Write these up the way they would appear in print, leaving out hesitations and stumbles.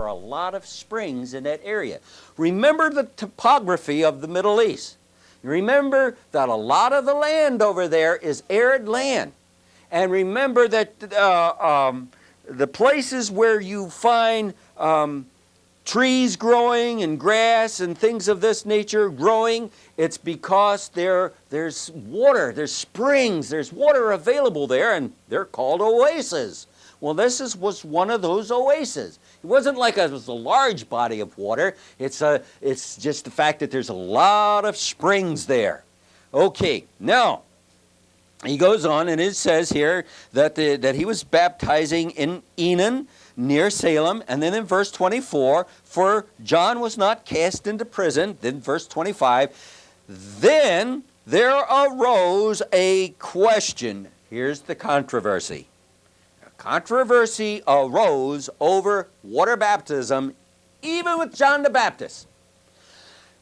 are a lot of springs in that area. Remember the topography of the Middle East. Remember that a lot of the land over there is arid land. And remember that the places where you find trees growing and grass and things of this nature growing, it's because there's water, there's springs, there's water available there, and they're called oases. Well, this was one of those oases. It wasn't like it was a large body of water. It's just the fact that there's a lot of springs there. Okay, now he goes on, and it says here that he was baptizing in Enon near Salem, and then in verse 24, for John was not cast into prison. Then verse 25, then there arose a question. Here's the controversy. Controversy arose over water baptism, even with John the Baptist.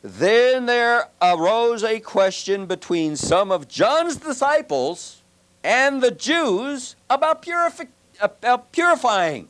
Then there arose a question between some of John's disciples and the Jews about purifying.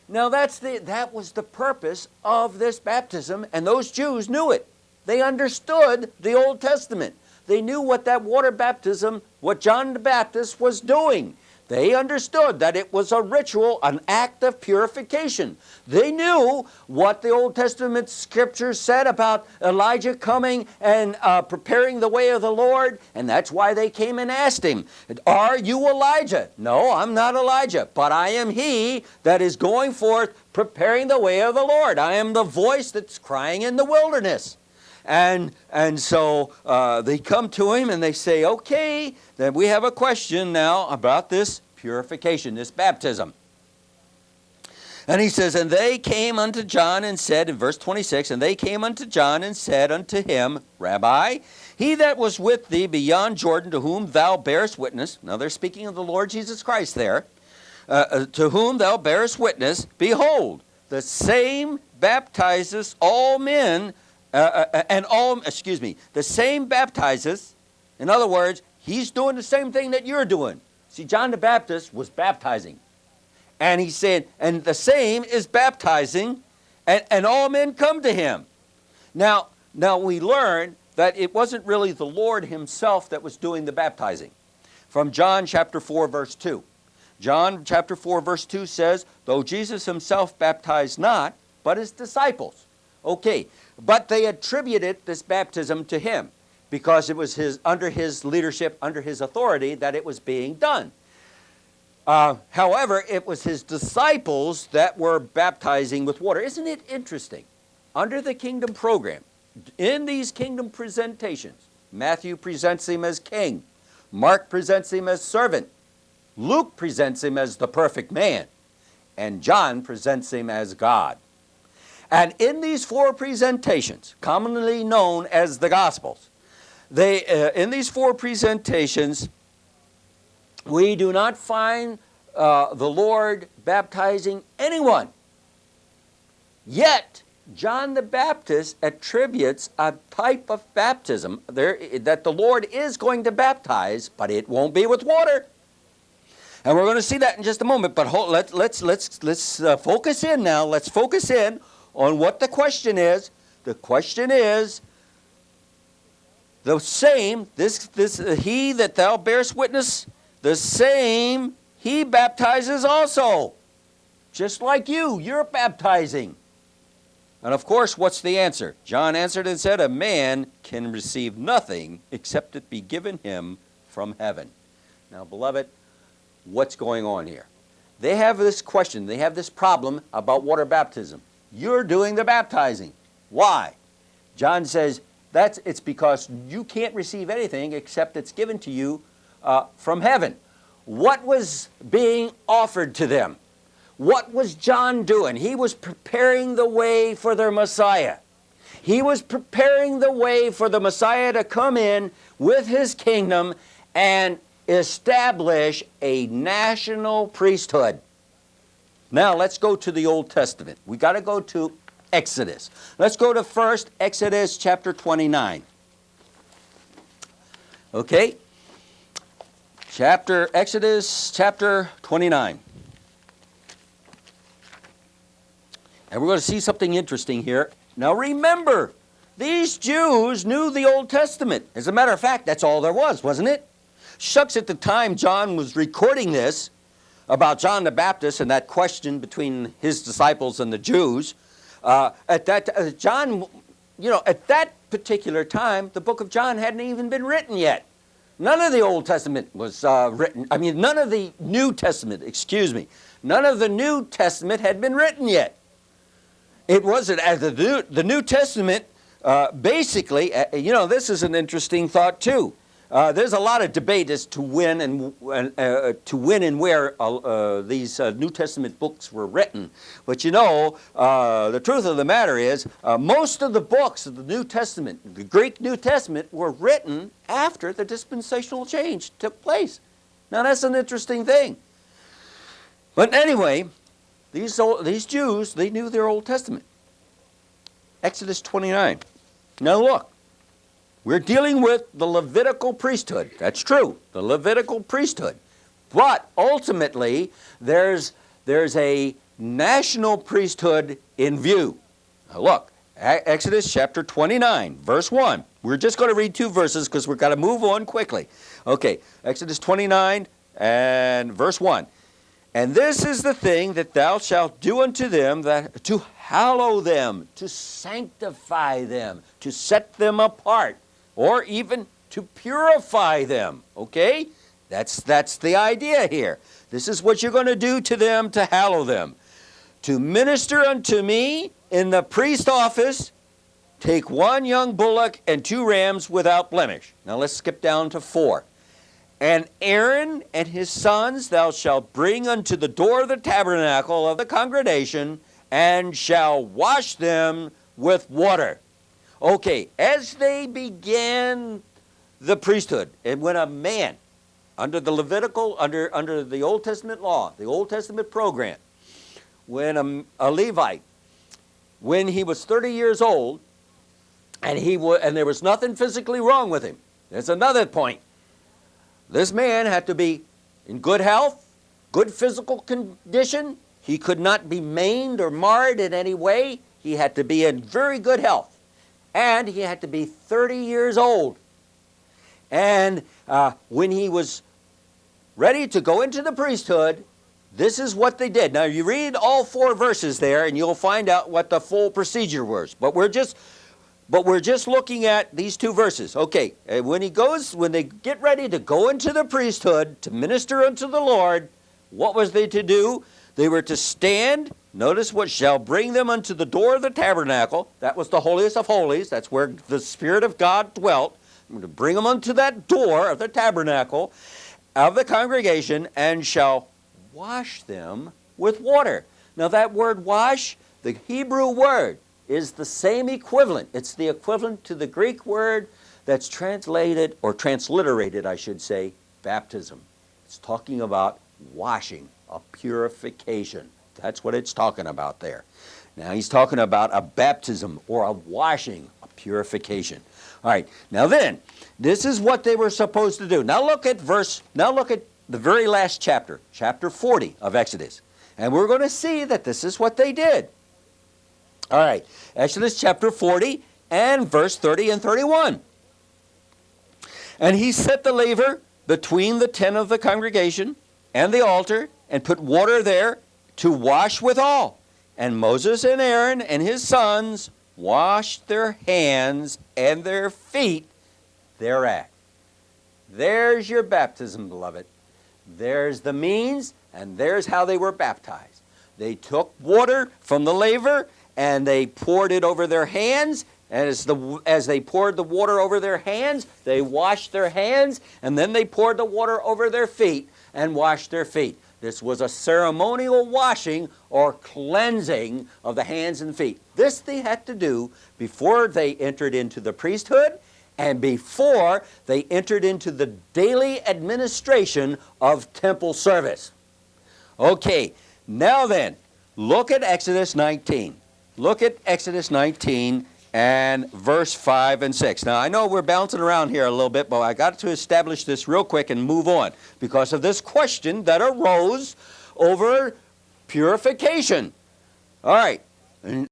Now that was the purpose of this baptism, and those Jews knew it. They understood the Old Testament. They knew what that water baptism, what John the Baptist was doing. They understood that it was a ritual, an act of purification. They knew what the Old Testament scriptures said about Elijah coming and preparing the way of the Lord, and that's why they came and asked him, are you Elijah? No, I'm not Elijah, but I am he that is going forth preparing the way of the Lord. I am the voice that's crying in the wilderness. And so they come to him and they say, okay, then we have a question now about this purification, this baptism. And he says, and they came unto John and said, in verse 26, and they came unto John and said unto him, Rabbi, he that was with thee beyond Jordan, to whom thou bearest witness. Now they're speaking of the Lord Jesus Christ there. To whom thou bearest witness, behold, the same baptizes all men, the same baptizes. In other words, he's doing the same thing that you're doing. See, John the Baptist was baptizing. And he said, and the same is baptizing, and all men come to him. Now we learn that it wasn't really the Lord himself that was doing the baptizing. From John chapter 4, verse 2. John chapter 4, verse 2 says, though Jesus himself baptized not, but his disciples. Okay, but they attributed this baptism to him because it was under his leadership, under his authority that it was being done. However, it was his disciples that were baptizing with water. Isn't it interesting? Under the kingdom program, in these kingdom presentations, Matthew presents him as king. Mark presents him as servant. Luke presents him as the perfect man. And John presents him as God. And in these four presentations, commonly known as the Gospels, in these four presentations, we do not find the Lord baptizing anyone. Yet, John the Baptist attributes a type of baptism that the Lord is going to baptize, but it won't be with water. And we're going to see that in just a moment. But let's focus in now. Let's focus in on what the question is. The question is, the same, he that thou bearest witness, the same he baptizes also. Just like you're baptizing. And of course, what's the answer? John answered and said, a man can receive nothing except it be given him from heaven. Now, beloved, what's going on here? They have this question, they have this problem about water baptism. You're doing the baptizing. Why? John says, it's because you can't receive anything except it's given to you from heaven. What was being offered to them? What was John doing? He was preparing the way for their Messiah. He was preparing the way for the Messiah to come in with his kingdom and establish a national priesthood. Now let's go to the Old Testament. We got to go to Exodus. Let's go to first Exodus chapter 29. Okay? Exodus chapter 29. And we're going to see something interesting here. Now remember, these Jews knew the Old Testament. As a matter of fact, that's all there was, wasn't it? Shucks, at the time John was recording this about John the Baptist and that question between his disciples and the Jews, at that particular time, the book of John hadn't even been written yet. None of the Old Testament was written. I mean, none of the New Testament, excuse me. None of the New Testament had been written yet. It wasn't as the New Testament, basically, this is an interesting thought too. There's a lot of debate as to when and where these New Testament books were written. But the truth of the matter is, most of the books of the New Testament, the Greek New Testament, were written after the dispensational change took place. Now that's an interesting thing. But anyway, these Jews, they knew their Old Testament. Exodus 29. Now look. We're dealing with the Levitical priesthood. That's true, the Levitical priesthood. But ultimately, there's a national priesthood in view. Now look, Exodus chapter 29, verse 1. We're just going to read 2 verses because we've got to move on quickly. Okay, Exodus 29 and verse 1. And this is the thing that thou shalt do unto them, that to hallow them, to sanctify them, to set them apart, or even to purify them. Okay? That's the idea here. This is what you're going to do to them to hallow them. To minister unto me in the priest office, take 1 young bullock and 2 rams without blemish. Now let's skip down to 4. And Aaron and his sons thou shalt bring unto the door of the tabernacle of the congregation, and shall wash them with water. Okay, as they began the priesthood, and when a man, under the Levitical, under the Old Testament law, the Old Testament program, when a Levite, when he was 30 years old, and there was nothing physically wrong with him. There's another point. This man had to be in good health, good physical condition. He could not be maimed or marred in any way. He had to be in very good health. And he had to be 30 years old. And when he was ready to go into the priesthood, this is what they did. Now you read all 4 verses there and you'll find out what the full procedure was. But we're just looking at these 2 verses. Okay, when they get ready to go into the priesthood to minister unto the Lord, what was they to do? They were to stand. Notice what shall bring them unto the door of the tabernacle. That was the holiest of holies. That's where the Spirit of God dwelt. I'm going to bring them unto that door of the tabernacle of the congregation, and shall wash them with water. Now that word wash, the Hebrew word, is the same equivalent. It's the equivalent to the Greek word that's translated, or transliterated, I should say, baptism. It's talking about washing, a purification. That's what it's talking about there. Now he's talking about a baptism or a washing, a purification. All right, now then, this is what they were supposed to do. Now look at the very last chapter, chapter 40 of Exodus. And we're going to see that this is what they did. All right, Exodus chapter 40 and verse 30 and 31. And he set the laver between the tent of the congregation and the altar, and put water there to wash withal. And Moses and Aaron and his sons washed their hands and their feet thereat. There's your baptism, beloved. There's the means, and there's how they were baptized. They took water from the laver, and they poured it over their hands. And as they poured the water over their hands, they washed their hands, and then they poured the water over their feet and washed their feet. This was a ceremonial washing or cleansing of the hands and feet. This they had to do before they entered into the priesthood and before they entered into the daily administration of temple service. Okay, now then, look at Exodus 19. Look at Exodus 19 and verse 5 and 6. Now, I know we're bouncing around here a little bit, but I got to establish this real quick and move on because of this question that arose over purification. All right, And